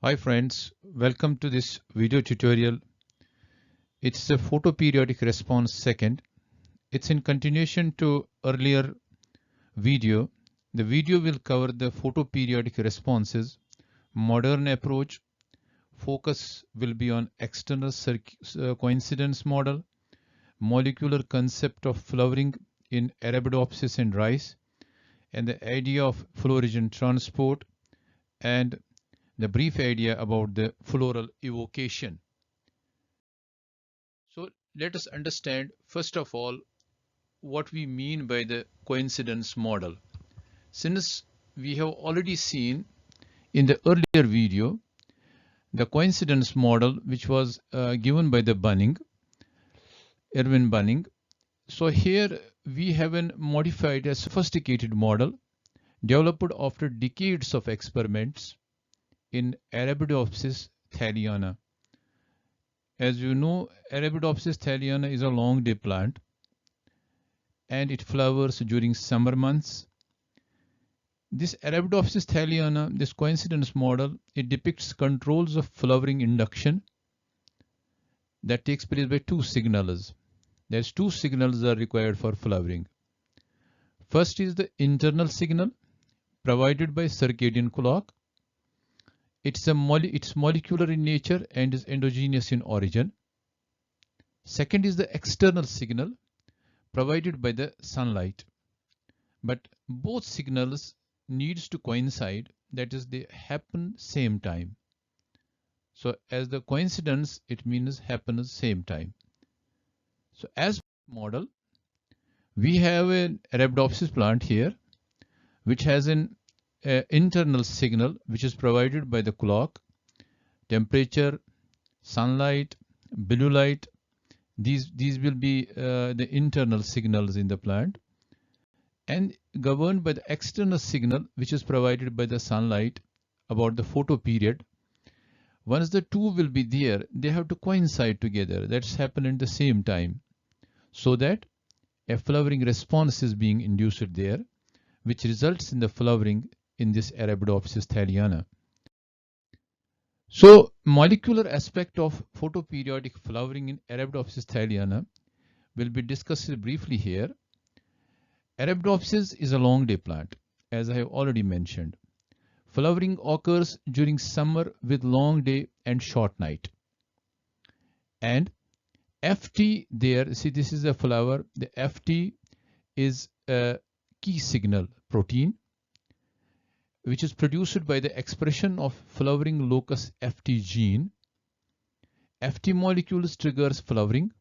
Hi friends, welcome to this video tutorial. It's a photoperiodic response second. It's in continuation to earlier video. The video will cover the photoperiodic responses, modern approach. Focus will be on external coincidence model, molecular concept of flowering in Arabidopsis and rice, and the idea of flow-region transport, and the brief idea about the floral evocation. So let us understand first of all what we mean by the coincidence model. Since we have already seen in the earlier video the coincidence model which was given by the Erwin Bunning. So here we have a modified a sophisticated model developed after decades of experiments in Arabidopsis thaliana. As you know, Arabidopsis thaliana is a long day plant and it flowers during summer months. This Arabidopsis thaliana, this coincidence model, it depicts controls of flowering induction that takes place by two signals. There's two signals are required for flowering. First is the internal signal provided by circadian clock. It's molecular in nature and is endogenous in origin. Second is the external signal provided by the sunlight. But both signals needs to coincide, that is, they happen same time. So as the coincidence, it means happens same time. So as model, we have an Arabidopsis plant here which has an internal signal which is provided by the clock, temperature, sunlight, blue light. These will be the internal signals in the plant, and governed by the external signal which is provided by the sunlight about the photoperiod. Once the two will be there, they have to coincide together. That's happened at the same time, so that a flowering response is being induced there, which results in the flowering in this Arabidopsis thaliana. So molecular aspect of photoperiodic flowering in Arabidopsis thaliana will be discussed briefly here. Arabidopsis is a long day plant, as I have already mentioned. Flowering occurs during summer with long day and short night. And FT there, see this is a flower, the FT is a key signal protein which is produced by the expression of flowering locus FT gene. FT molecules triggers flowering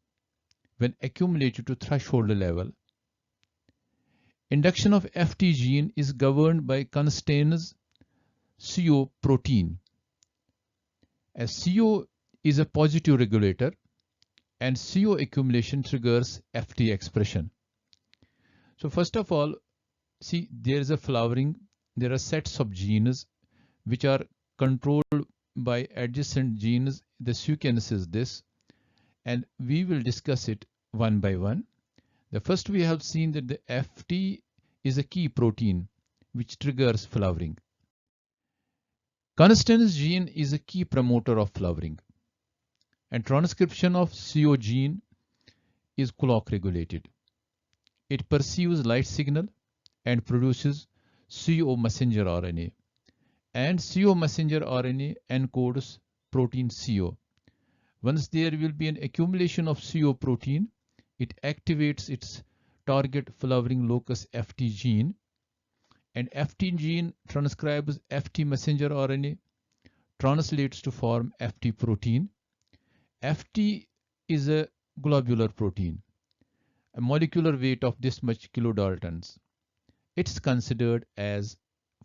when accumulated to threshold level. Induction of FT gene is governed by constraints CO protein, as CO is a positive regulator and CO accumulation triggers FT expression. So first of all, see there is a flowering, there are sets of genes which are controlled by adjacent genes. The sequence is this, and we will discuss it one by one. The first we have seen that the FT is a key protein which triggers flowering. Constans gene is a key promoter of flowering, and transcription of CO gene is clock regulated. It perceives light signal and produces CO messenger RNA, and CO messenger RNA encodes protein CO. Once there will be an accumulation of CO protein, it activates its target flowering locus FT gene, and FT gene transcribes FT messenger RNA, translates to form FT protein. FT is a globular protein, a molecular weight of this much kilodaltons. It's considered as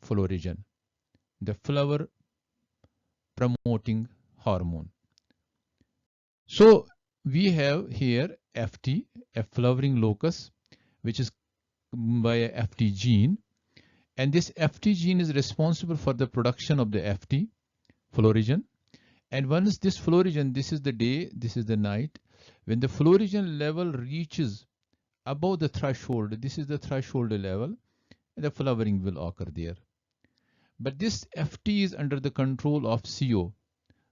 flow-region, the flower promoting hormone. So we have here FT, a flowering locus, which is by a FT gene, and this FT gene is responsible for the production of the FT flow-region. And once this flow-region, this is the day, this is the night, when the flow-region level reaches above the threshold, this is the threshold level, the flowering will occur there. But this FT is under the control of CO,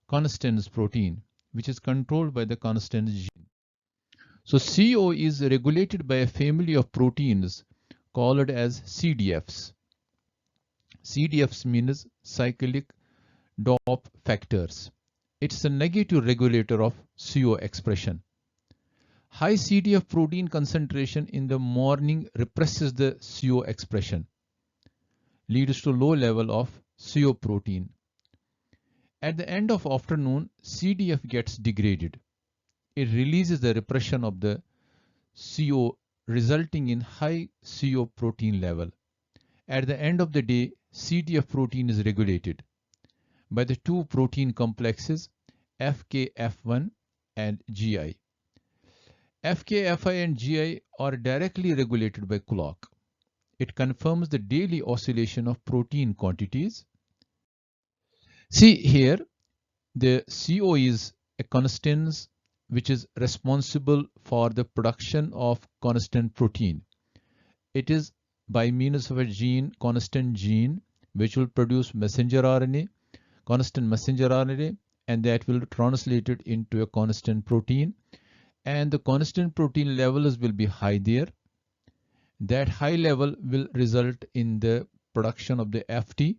constans protein, which is controlled by the constans gene. So CO is regulated by a family of proteins called as CDFs. CDFs means cyclic DOP factors. It's a negative regulator of CO expression. High CDF protein concentration in the morning represses the CO expression, leads to low level of CO protein. At the end of afternoon, CDF gets degraded. It releases the repression of the CO, resulting in high CO protein level. At the end of the day, CDF protein is regulated by the two protein complexes FKF1 and GI. FKFI and GI are directly regulated by clock. It confirms the daily oscillation of protein quantities. See here, the CO is a constans which is responsible for the production of constant protein. It is by means of a gene, constant gene, which will produce messenger RNA, constant messenger RNA, and that will translate it into a constant protein. And the constant protein levels will be high there. That high level will result in the production of the FT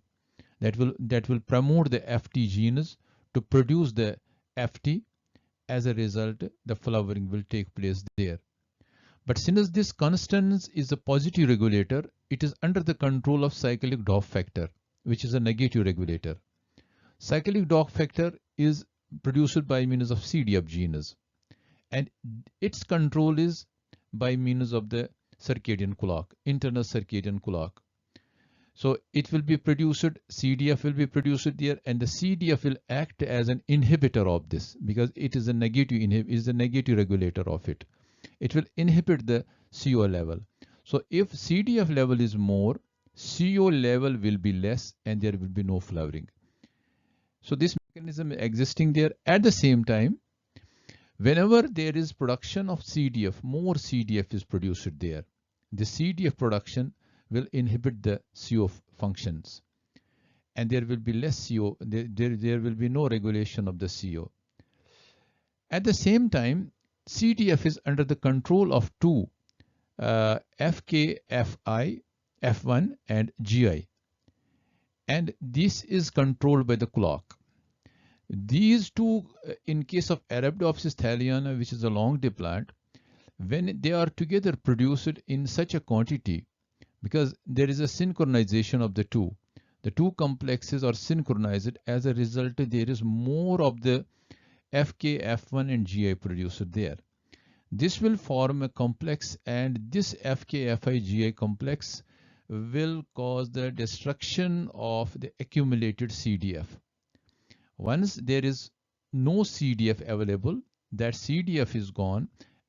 that will promote the FT genes to produce the FT. As a result, the flowering will take place there. But since this constans is a positive regulator, it is under the control of cyclic DOP factor, which is a negative regulator. Cyclic DOP factor is produced by means of CDF genes, and its control is by means of the circadian clock, internal circadian clock. So it will be produced, CDF will be produced there, and the CDF will act as an inhibitor of this because it is a negative regulator of it. It will inhibit the CO level. So if CDF level is more, CO level will be less and there will be no flowering. So this mechanism is existing there. At the same time, whenever there is production of CDF, more CDF is produced there. The CDF production will inhibit the CO functions, and there will be less CO. There will be no regulation of the CO. At the same time, CDF is under the control of two FKFI, F1 and GI, and this is controlled by the clock. These two, in case of Arabidopsis thaliana, which is a long day plant, when they are together produced in such a quantity, because there is a synchronization of the two complexes are synchronized. As a result, there is more of the FK, F1 and GI produced there. This will form a complex, and this FK, Fi, GI complex will cause the destruction of the accumulated CDF. Once there is no CDF available, that CDF is gone.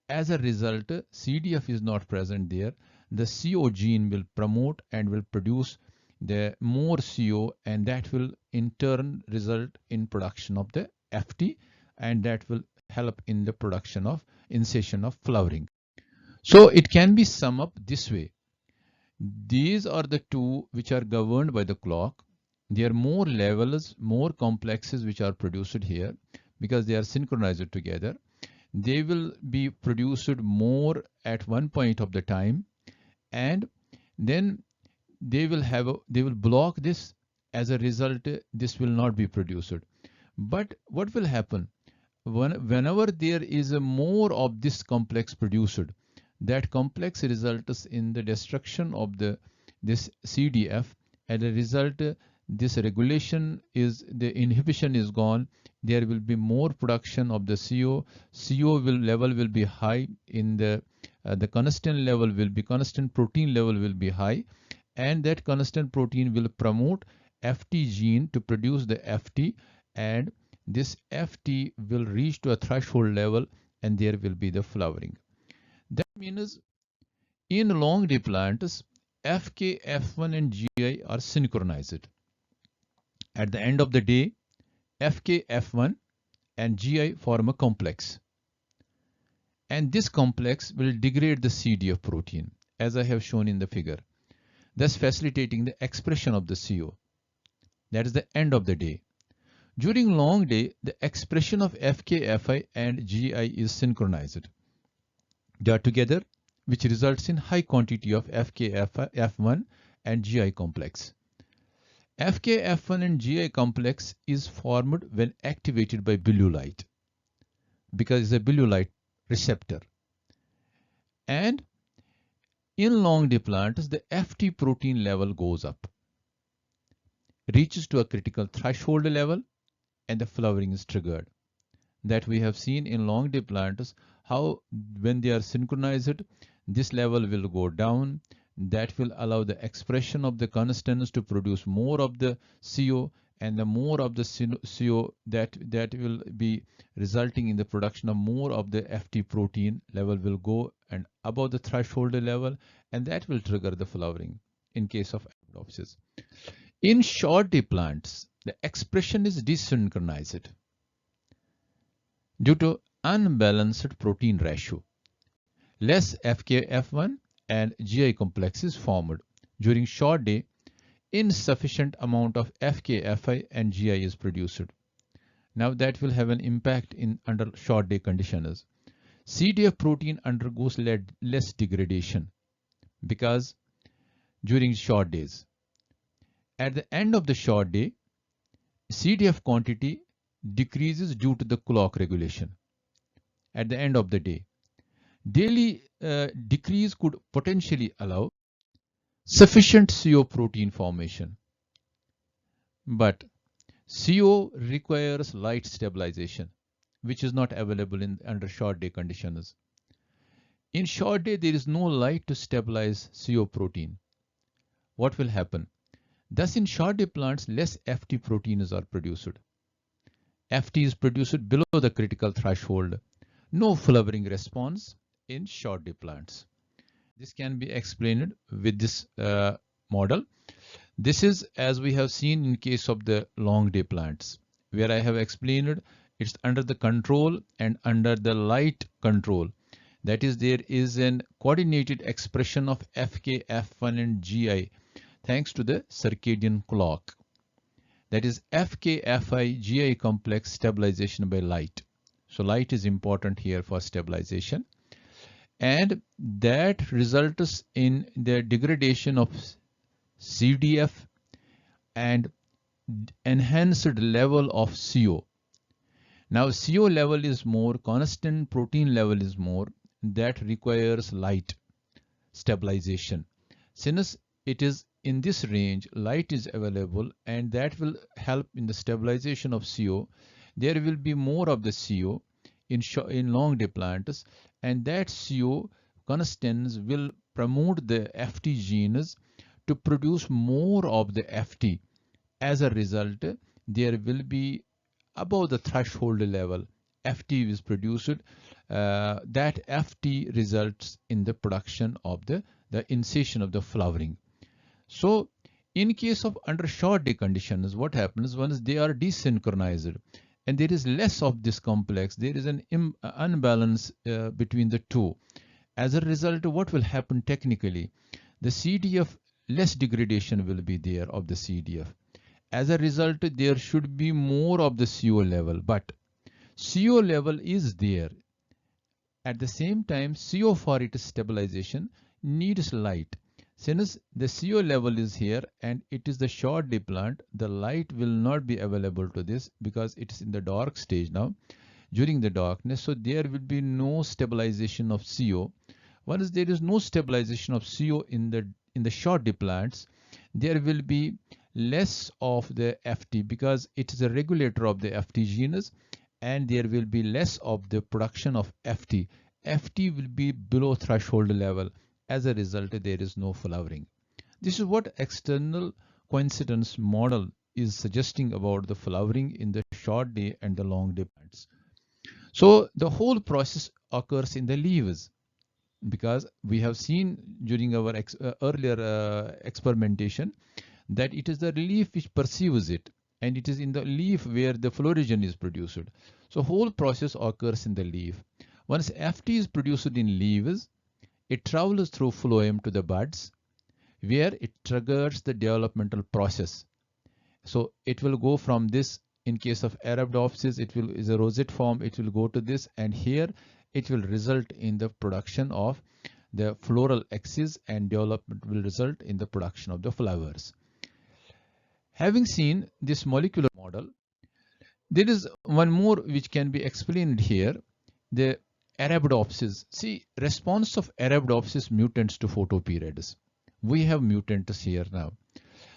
As a result, CDF is not present there. The CO gene will promote and will produce the more CO, and that will in turn result in production of the FT, and that will help in the production of initiation of flowering. So it can be summed up this way. These are the two which are governed by the clock. There are more levels, more complexes which are produced here because they are synchronized together. They will be produced more at one point of the time, and then they will block this. As a result, this will not be produced. But what will happen whenever there is a more of this complex produced, that complex results in the destruction of this CDF. As a result, this regulation is, the inhibition is gone. There will be more production of the CO. Level will be high in the constant level will be, constant protein level will be high, and that constant protein will promote FT gene to produce the FT, and this FT will reach to a threshold level, and there will be the flowering. That means in long day plants, FK, F1 and GI are synchronized. At the end of the day, FK, F1 and GI form a complex. And this complex will degrade the CDF protein, as I have shown in the figure, thus facilitating the expression of the CO. That is the end of the day. During long day, the expression of FK, Fi and GI is synchronized. They are together, which results in high quantity of FK, F1 and GI complex. FK, F1 and GI complex is formed when activated by blue light because it's a blue light receptor. And in long day plants, the FT protein level goes up, reaches to a critical threshold level, and the flowering is triggered. That we have seen in long day plants, how when they are synchronized, this level will go down. That will allow the expression of the constans to produce more of the CO, and the more of the CO that will be resulting in the production of more of the FT protein level will go and above the threshold level, and that will trigger the flowering in case of Arabidopsis. In short day plants, the expression is desynchronized due to unbalanced protein ratio. Less FKF1 and GI complex is formed. During short day, insufficient amount of FKFI and GI is produced. Now that will have an impact in under short day conditions. CDF protein undergoes less degradation because during short days. At the end of the short day, CDF quantity decreases due to the clock regulation. At the end of the day, daily decrease could potentially allow sufficient CO protein formation. But CO requires light stabilization, which is not available under short day conditions. In short day, there is no light to stabilize CO protein. What will happen? Thus, in short day plants, less FT proteins are produced. FT is produced below the critical threshold. No flowering response in short day plants. This can be explained with this model. This is as we have seen in case of the long day plants, where I have explained it's under the control and under the light control. That is, there is an coordinated expression of FK, F1 and GI thanks to the circadian clock. That is FK, Fi, GI complex stabilization by light. So light is important here for stabilization. And that results in the degradation of CDF and enhanced level of CO. Now CO level is more, constant protein level is more, that requires light stabilization. Since it is in this range, light is available and that will help in the stabilization of CO. There will be more of the CO in long day plants, and that CO constans will promote the FT genes to produce more of the FT. As a result, there will be above the threshold level, FT is produced. That FT results in the production of the initiation of the flowering. So in case of under short day conditions, what happens once they are desynchronized and there is less of this complex, there is an unbalance between the two. As a result, what will happen technically? The CDF, less degradation will be there of the CDF. As a result, there should be more of the CO level, but CO level is there. At the same time, CO for its stabilization needs light. Since the CO level is here and it is the short day plant, the light will not be available to this because it is in the dark stage now, during the darkness. So there will be no stabilization of CO. Once there is no stabilization of CO in the short day plants, there will be less of the FT because it is a regulator of the FT genes, and there will be less of the production of FT. FT will be below threshold level. As a result, there is no flowering. This is what external coincidence model is suggesting about the flowering in the short day and the long day plants. So the whole process occurs in the leaves, because we have seen during our earlier experimentation that it is the leaf which perceives it, and it is in the leaf where the phlogiston is produced. So whole process occurs in the leaf. Once FT is produced in leaves, it travels through phloem to the buds, where it triggers the developmental process. So it will go from this. In case of Arabidopsis, it will is a rosette form. It will go to this, and here it will result in the production of the floral axis, and development will result in the production of the flowers. Having seen this molecular model, there is one more which can be explained here. The Arabidopsis. See, response of Arabidopsis mutants to photoperids. We have mutants here now.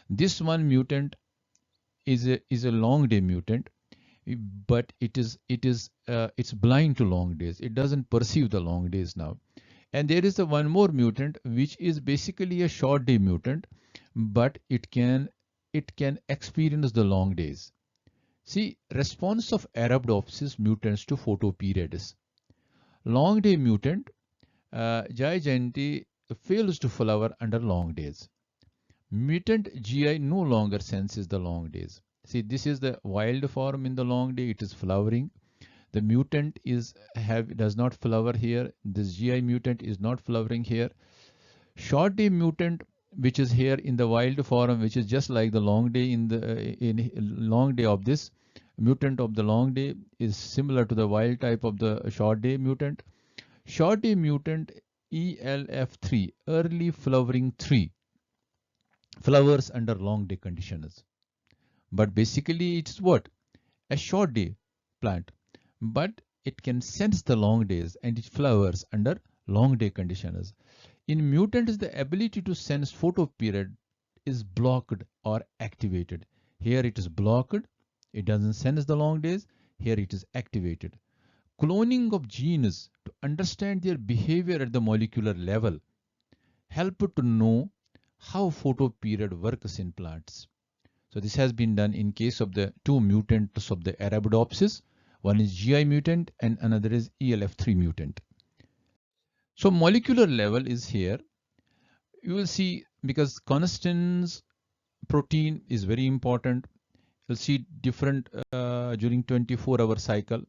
This one mutant is a long day mutant, but it's blind to long days. It doesn't perceive the long days now. And there is a one more mutant which is basically a short day mutant, but it can experience the long days. See, response of Arabidopsis mutants to photoperids. Long day mutant, Gigante fails to flower under long days. Mutant GI no longer senses the long days. See, this is the wild form in the long day. It is flowering. The mutant does not flower here. This GI mutant is not flowering here. Short day mutant, which is here in the wild form, which is just like the long day in long day of this mutant of the long day, is similar to the wild type of the short day mutant. Short day mutant ELF3, early flowering 3, flowers under long day conditions. But basically it's what? A short day plant. But it can sense the long days and it flowers under long day conditions. In mutants, the ability to sense photoperiod is blocked or activated. Here it is blocked. It doesn't sense the long days. Here it is activated. Cloning of genes to understand their behavior at the molecular level help to know how photoperiod works in plants. So this has been done in case of the two mutants of the Arabidopsis. One is GI mutant and another is ELF3 mutant. So molecular level is here. You will see, because Constans protein is very important. You'll see different during 24-hour cycle.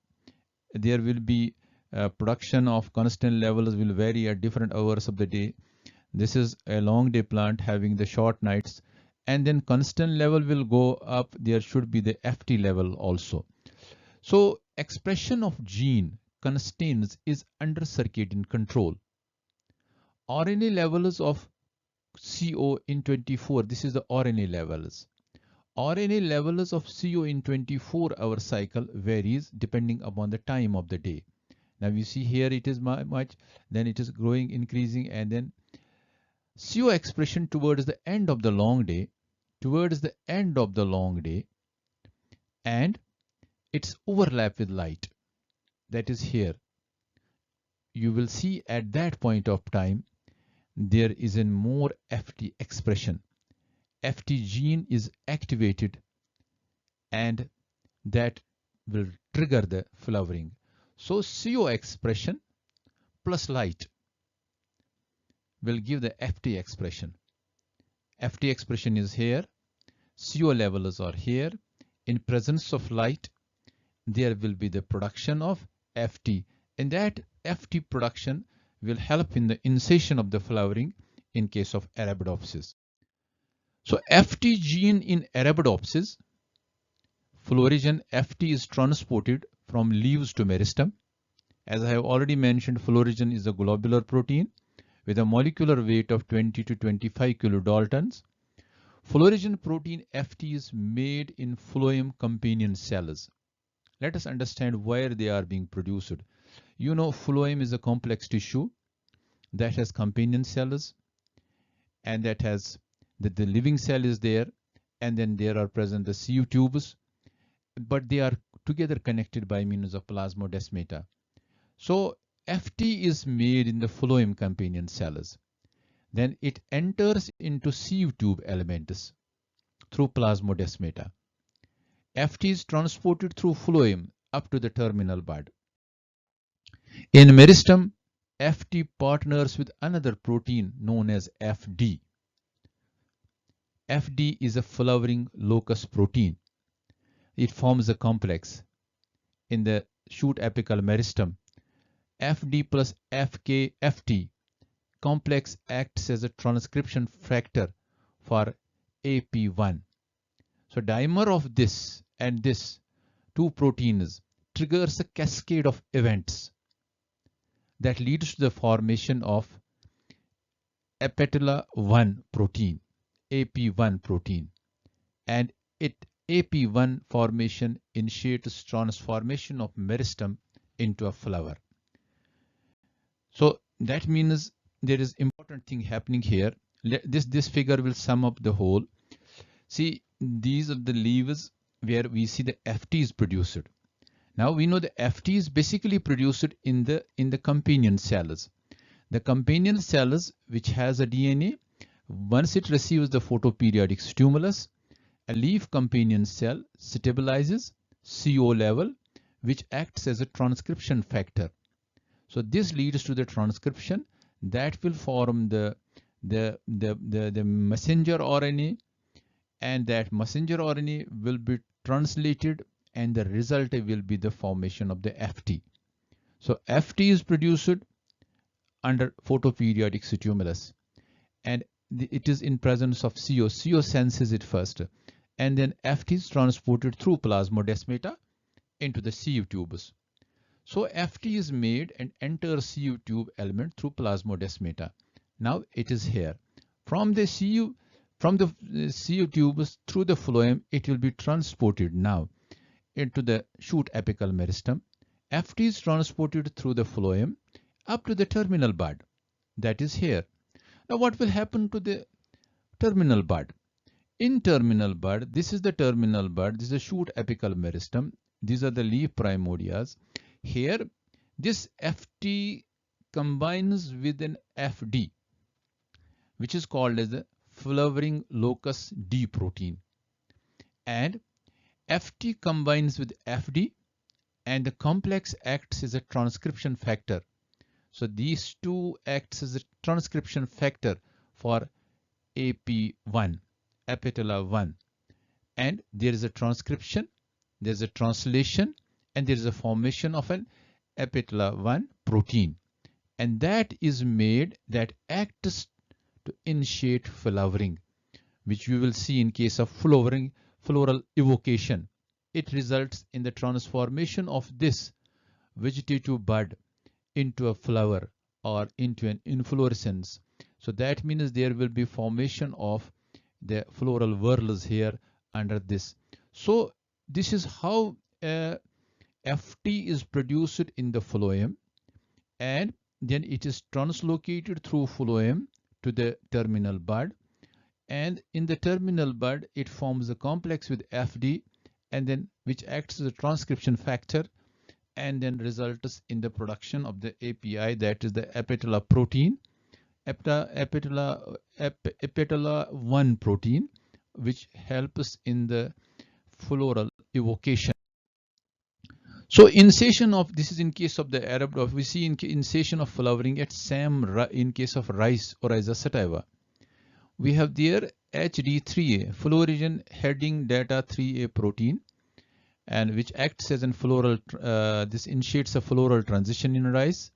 There will be production of constant levels will vary at different hours of the day. This is a long day plant having the short nights, and then constant level will go up. There should be the FT level also. So expression of gene constans is under circadian control. RNA levels of CO in 24, this is the RNA levels. RNA levels of CO in 24-hour cycle varies depending upon the time of the day. Now you see here it is much, then it is growing, increasing, and then CO expression towards the end of the long day, and its overlap with light. That is here. You will see at that point of time, there is a more FT expression. FT gene is activated and that will trigger the flowering. So CO expression plus light will give the FT expression. FT expression is here. CO levels are here. In presence of light, there will be the production of FT, and that FT production will help in the initiation of the flowering in case of Arabidopsis. So FT gene in Arabidopsis, Florigen, FT is transported from leaves to meristem. As I have already mentioned, Florigen is a globular protein with a molecular weight of 20 to 25 kilodaltons. Florigen protein FT is made in phloem companion cells. Let us understand where they are being produced. You know, phloem is a complex tissue that has companion cells, and that has the living cell is there, and then there are present the sieve tubes, but they are together connected by means of plasmodesmata. So FT is made in the phloem companion cells. Then it enters into sieve tube elements through plasmodesmata. FT is transported through phloem up to the terminal bud. In meristem, FT partners with another protein known as FD. FD is a flowering locus protein. It forms a complex. In the shoot apical meristem, FD plus FT complex acts as a transcription factor for AP1. So dimer of this and this two proteins triggers a cascade of events that leads to the formation of apetala-1 protein, AP1 protein, and AP1 formation initiates transformation of meristem into a flower. So that means there is important thing happening here. This figure will sum up the whole. See, these are the leaves where we see the FT is produced. Now we know the FT is basically produced in the companion cells. The companion cells which has a DNA, once it receives the photoperiodic stimulus, a leaf companion cell stabilizes CO level, which acts as a transcription factor. So this leads to the transcription that will form the messenger RNA, and that messenger RNA will be translated, and the result will be the formation of the FT. So FT is produced under photoperiodic stimulus, and it is in presence of CO. CO senses it first, and then FT is transported through plasmodesmata into the CU tubes. So FT is made and enters CU tube element through plasmodesmata. Now it is here. From the CU tubes through the phloem, it will be transported now into the shoot apical meristem. FT is transported through the phloem up to the terminal bud, that is here. Now what will happen to the terminal bud? In terminal bud, this is the terminal bud, this is the shoot apical meristem, these are the leaf primordias. Here, this FT combines with an FD, which is called as the flowering locus D protein. And FT combines with FD, and the complex acts as a transcription factor. So these two acts as a transcription factor for AP1, apetala-1. And there is a transcription, there is a translation, and there is a formation of an apetala-1 protein. And that is made, that acts to initiate flowering, which we will see in case of flowering, floral evocation. It results in the transformation of this vegetative bud into a flower or into an inflorescence. So that means there will be formation of the floral whorls here under this. So this is how FT is produced in the phloem, and then it is translocated through phloem to the terminal bud, and in the terminal bud it forms a complex with FD, and then which acts as a transcription factor, and then results in the production of the API, that is the apetala protein, apetala-1 protein, which helps in the floral evocation. So initiation of, this is in case of the Arabidopsis, we see in initiation of flowering at SAM in case of rice or Rhiza sativa. We have there HD3A, Florigen heading data 3A protein, and which acts as a floral, this initiates a floral transition in rice.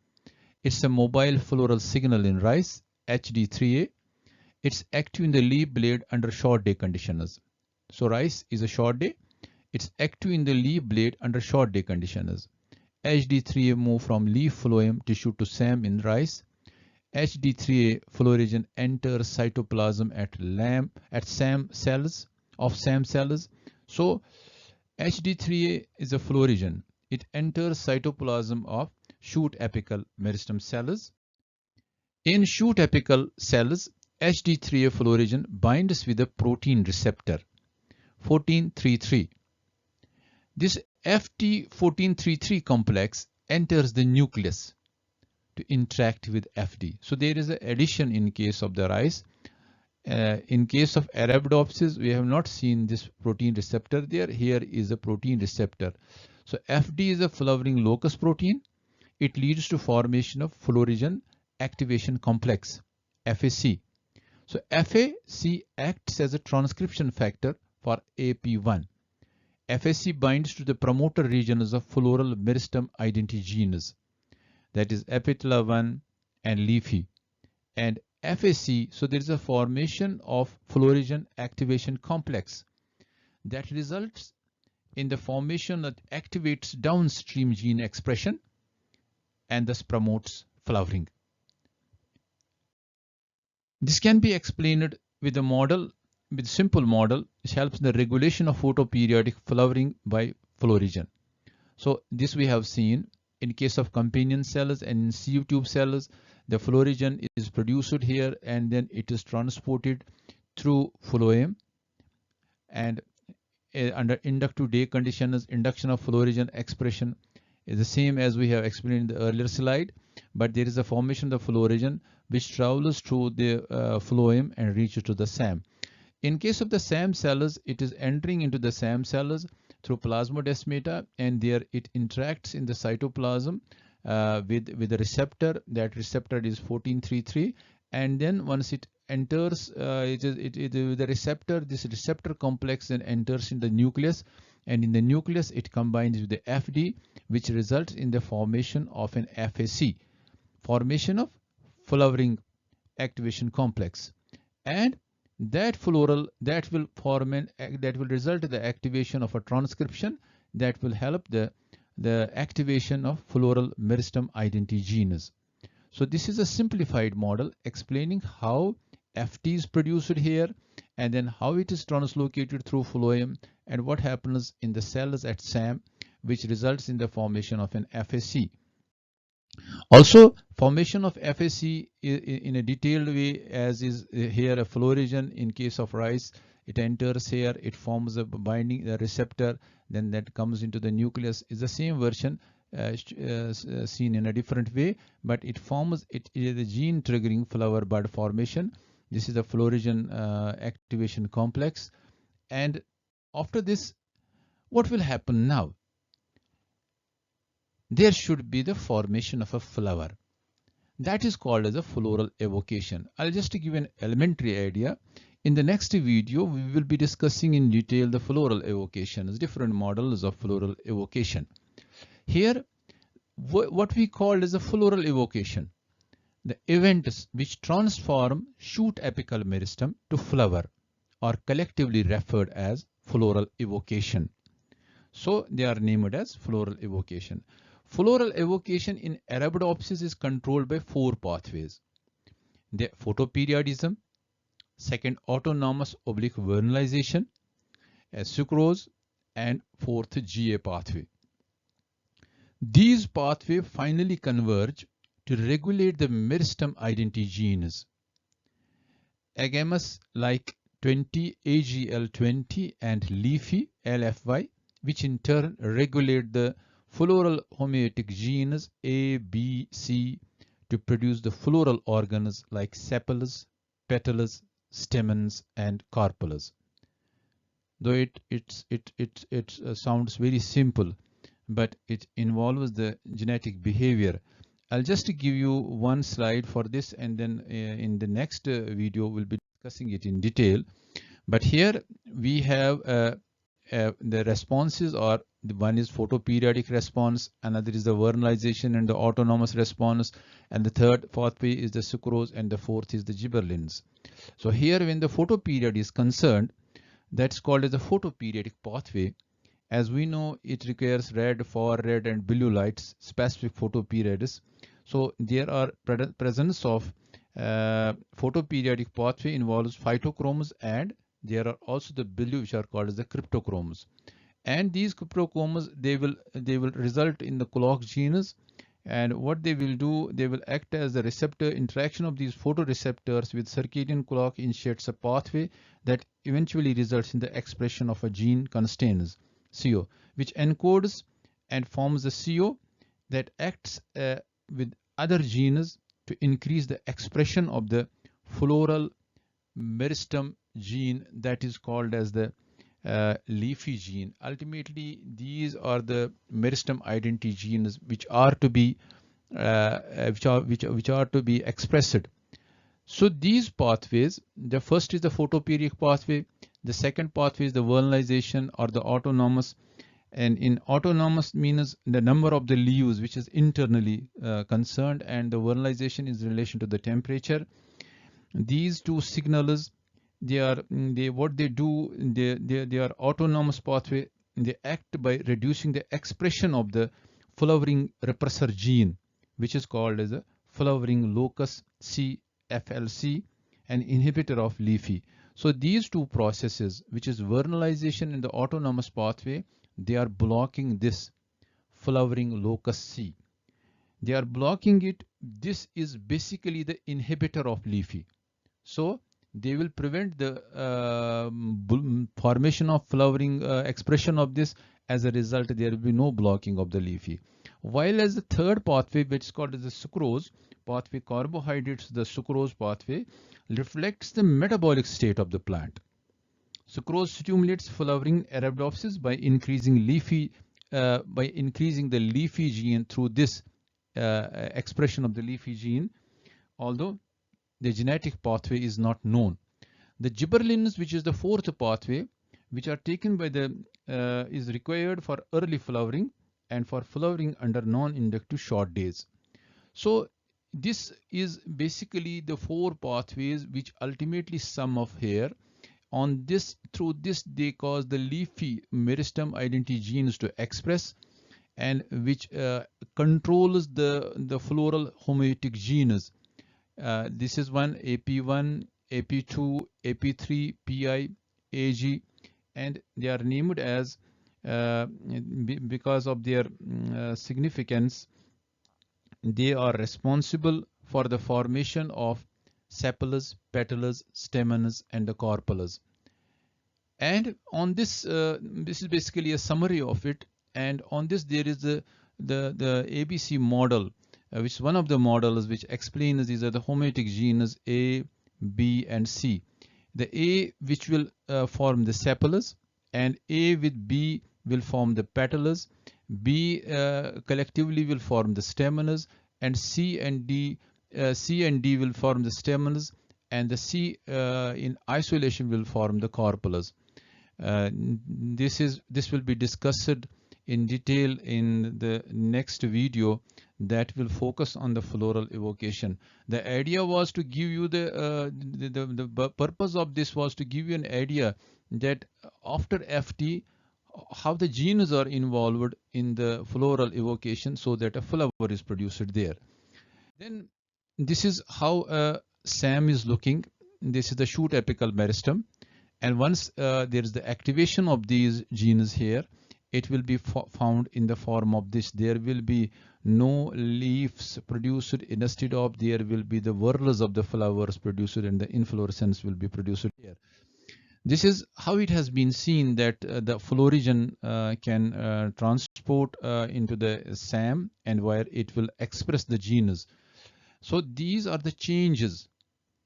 It's a mobile floral signal in rice, HD3A. It's active in the leaf blade under short day conditions. So rice is a short day. It's active in the leaf blade under short day conditions. HD3A move from leaf phloem tissue to SAM in rice. HD3A Florigen enters cytoplasm at SAM cells of SAM cells. So HD3A is a Florigen. It enters cytoplasm of shoot apical meristem cells. In shoot apical cells, HD3A Florigen binds with a protein receptor 1433. This FT1433 complex enters the nucleus to interact with FD. So there is an addition in case of the rice. In case of Arabidopsis, we have not seen this protein receptor there. Here is a protein receptor. So FD is a flowering locus protein. It leads to formation of Florigen activation complex, FAC. So FAC acts as a transcription factor for AP1. FAC binds to the promoter regions of floral meristem identity genes, that is apetala-1 and leafy. And FAC, so there is a formation of Florigen activation complex that results in the formation that activates downstream gene expression and thus promotes flowering. This can be explained with a model, with a simple model, which helps in the regulation of photoperiodic flowering by phloriston. So this we have seen in case of companion cells and in sieve tube cells, the phloriston is produced here and then it is transported through phloem, and under inductive day conditions, induction of phloriston expression is the same as we have explained in the earlier slide, but there is a formation of the phloriston which travels through the phloem and reaches to the SAM. In case of the SAM cells, it is entering into the SAM cells through plasmodesmata, and there it interacts in the cytoplasm with the receptor. That receptor is 1433, and then once it enters the receptor, this receptor complex then enters in the nucleus, and in the nucleus it combines with the FD, which results in the formation of an FAC, formation of flowering activation complex, and that will result in the activation of a transcription that will help the activation of floral meristem identity genes. So this is a simplified model explaining how FT is produced here and then how it is translocated through phloem and what happens in the cells at SAM, which results in the formation of an FAC. Also, formation of FAC in a detailed way, as is here a phloriston. In case of rice, it enters here, it forms a binding the receptor, then that comes into the nucleus. Is the same version seen in a different way, but it forms, it is the gene triggering flower bud formation. This is the phloriston activation complex. And after this, what will happen now? There should be the formation of a flower. That is called as a floral evocation. I'll just give an elementary idea. In the next video, we will be discussing in detail the floral evocations, different models of floral evocation. Here, what we call as a floral evocation, the events which transform shoot apical meristem to flower are collectively referred as floral evocation. So they are named as floral evocation. Floral evocation in Arabidopsis is controlled by 4 pathways. The photoperiodism, second autonomous oblique vernalization, sucrose, and fourth GA pathway. These pathways finally converge to regulate the meristem identity genes. Agamus like 20 AGL20 and leafy LFY, which in turn regulate the floral homeotic genes A, B, C to produce the floral organs like sepals, petals, stamens, and carpels. Though it sounds very simple, but it involves the genetic behavior. I'll just give you one slide for this, and then in the next video we'll be discussing it in detail. But here we have the responses are, one is photoperiodic response, another is the vernalization and the autonomous response, and the third pathway is the sucrose, and the fourth is the gibberellins. So here when the photoperiod is concerned, that's called as the photoperiodic pathway. As we know, it requires red, far red, and blue lights, specific photoperiods. So there are presence of photoperiodic pathway involves phytochromes, and there are also the blue, which are called as the cryptochromes. And these cryptochromes, they will result in the clock genes, and what they will do, they will act as the receptor. Interaction of these photoreceptors with circadian clock initiates a pathway that eventually results in the expression of a gene constrains CO, which encodes and forms the CO that acts with other genes to increase the expression of the floral meristem gene, that is called as the leafy gene. Ultimately, these are the meristem identity genes which are to be expressed. So these pathways, the first is the photoperiodic pathway, the second pathway is the vernalization or the autonomous, and in autonomous means the number of the leaves which is internally concerned, and the vernalization is in relation to the temperature. These two signals what they do, they are autonomous pathway. They act by reducing the expression of the flowering repressor gene, which is called as a flowering locus C FLC, an inhibitor of leafy. So these two processes, which is vernalization in the autonomous pathway, they are blocking this flowering locus C. They are blocking it. This is basically the inhibitor of leafy. So they will prevent the formation of flowering expression of this. As a result, there will be no blocking of the leafy. While as the third pathway, which is called as the sucrose pathway, carbohydrates, the sucrose pathway reflects the metabolic state of the plant. Sucrose stimulates flowering Arabidopsis by increasing the leafy gene through this expression of the leafy gene, although the genetic pathway is not known. The gibberellins, which is the fourth pathway, which are taken by the is required for early flowering and for flowering under non-inductive short days. So this is basically the four pathways which ultimately sum up here. On this, through this, they cause the leafy meristem identity genes to express, and which controls the floral homeotic genes. This is one AP1, AP2, AP3, PI, AG, and they are named as because of their significance. They are responsible for the formation of sepals, petals, stamens, and the carpels. And on this, this is basically a summary of it. And on this, there is the ABC model, which is one of the models which explains these are the homeotic genes A, B, and C. The A, which will form the sepals, and A with B will form the petals. B collectively will form the stamens, and C and D will form the stamens, and the C in isolation will form the carpels. This will be discussed in detail in the next video that will focus on the floral evocation. The idea was to give you the purpose of this was to give you an idea that after FT, how the genes are involved in the floral evocation so that a flower is produced there. Then this is how SAM is looking. This is the shoot apical meristem. And once there is the activation of these genes here, it will be found in the form of this. There will be no leaves produced. Instead of, there will be the whorls of the flowers produced, and the inflorescence will be produced here. This is how it has been seen that the florigen can transport into the SAM, and where it will express the genes. So these are the changes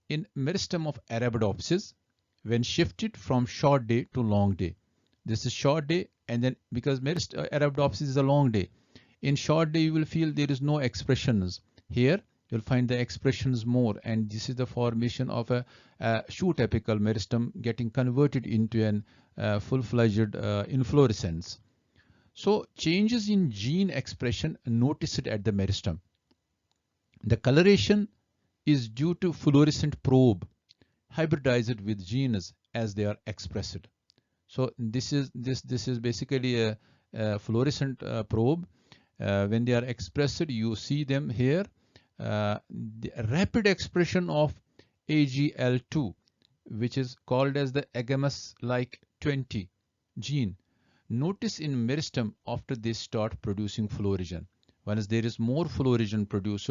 in meristem of Arabidopsis when shifted from short day to long day. This is short day, and then because Arabidopsis is a long day, in short day you will feel there is no expressions. Here you'll find the expressions more, and this is the formation of a shoot apical meristem getting converted into a full-fledged inflorescence. So changes in gene expression noticed at the meristem. The coloration is due to fluorescent probe hybridized with genes as they are expressed. So this is basically a fluorescent probe. When they are expressed, you see them here. The rapid expression of AGL2, which is called as the agamus-like 20 gene. Notice in meristem after they start producing florigen. Once there is more florigen produced,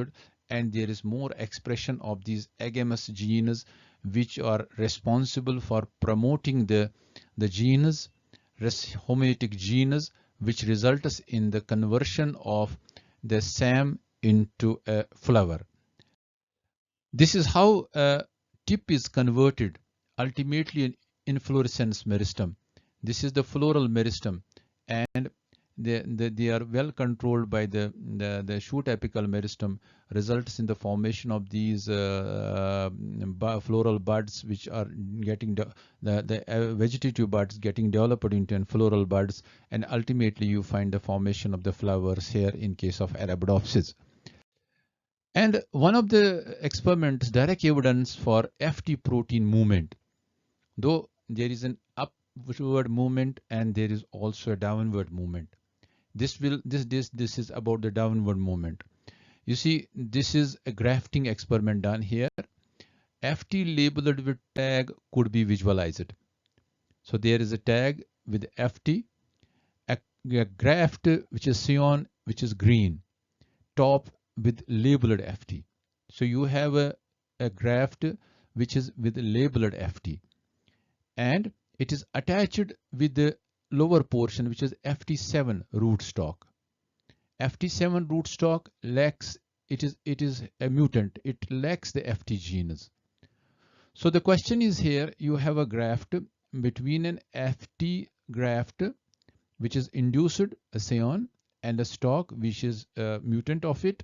and there is more expression of these agamus genes, which are responsible for promoting the genes, homeotic genes, which results in the conversion of the SAM into a flower. This is how a tip is converted ultimately in inflorescence meristem. This is the floral meristem, and they are well controlled by the shoot apical meristem, results in the formation of these floral buds, which are getting the vegetative buds getting developed into floral buds, and ultimately you find the formation of the flowers here in case of Arabidopsis. And one of the experiments, direct evidence for FT protein movement. though there is an upward movement and there is also a downward movement. This is about the downward movement. You see, this is a grafting experiment done here. FT labeled with tag could be visualized. So there is a tag with FT, a graft which is cyan, which is green, top with labeled FT. So you have a graft which is with labeled FT, and it is attached with the lower portion which is FT7 rootstock. FT7 rootstock lacks, it is a mutant, it lacks the FT genes. So the question is here, you have a graft between an FT graft which is induced a cyan and a stalk which is a mutant of it,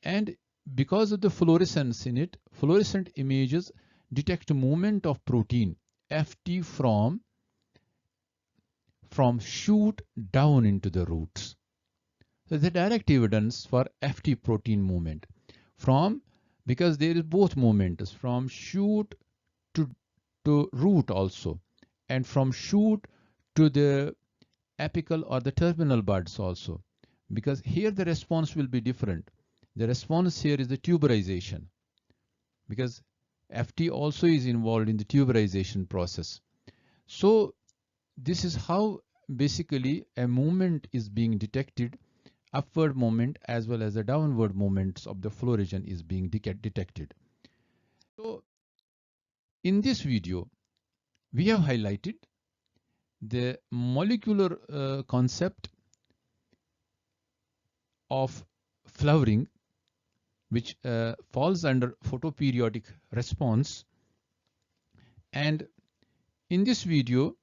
and because of the fluorescence in it, fluorescent images detect movement of protein FT from shoot down into the roots. So the direct evidence for FT protein movement because there is both movements from shoot to root also, and from shoot to the apical or the terminal buds also, because here the response will be different. The response here is the tuberization, because FT also is involved in the tuberization process. So this is how basically a movement is being detected, upward movement as well as the downward movements of the flow region is being detected. So in this video, we have highlighted the molecular concept of flowering, which falls under photoperiodic response. And in this video,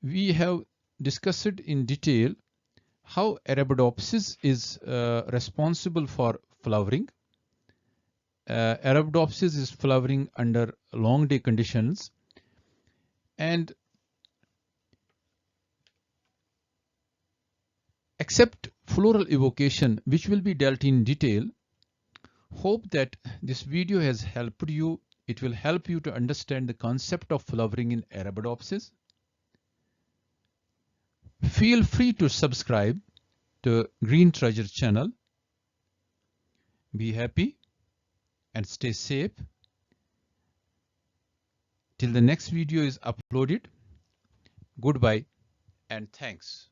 we have discussed in detail how Arabidopsis is responsible for flowering. Arabidopsis is flowering under long day conditions, and except floral evocation, which will be dealt in detail. Hope that this video has helped you. It will help you to understand the concept of flowering in Arabidopsis. Feel free to subscribe to Green Treasure channel. Be happy and stay safe. Till the next video is uploaded. Goodbye and thanks.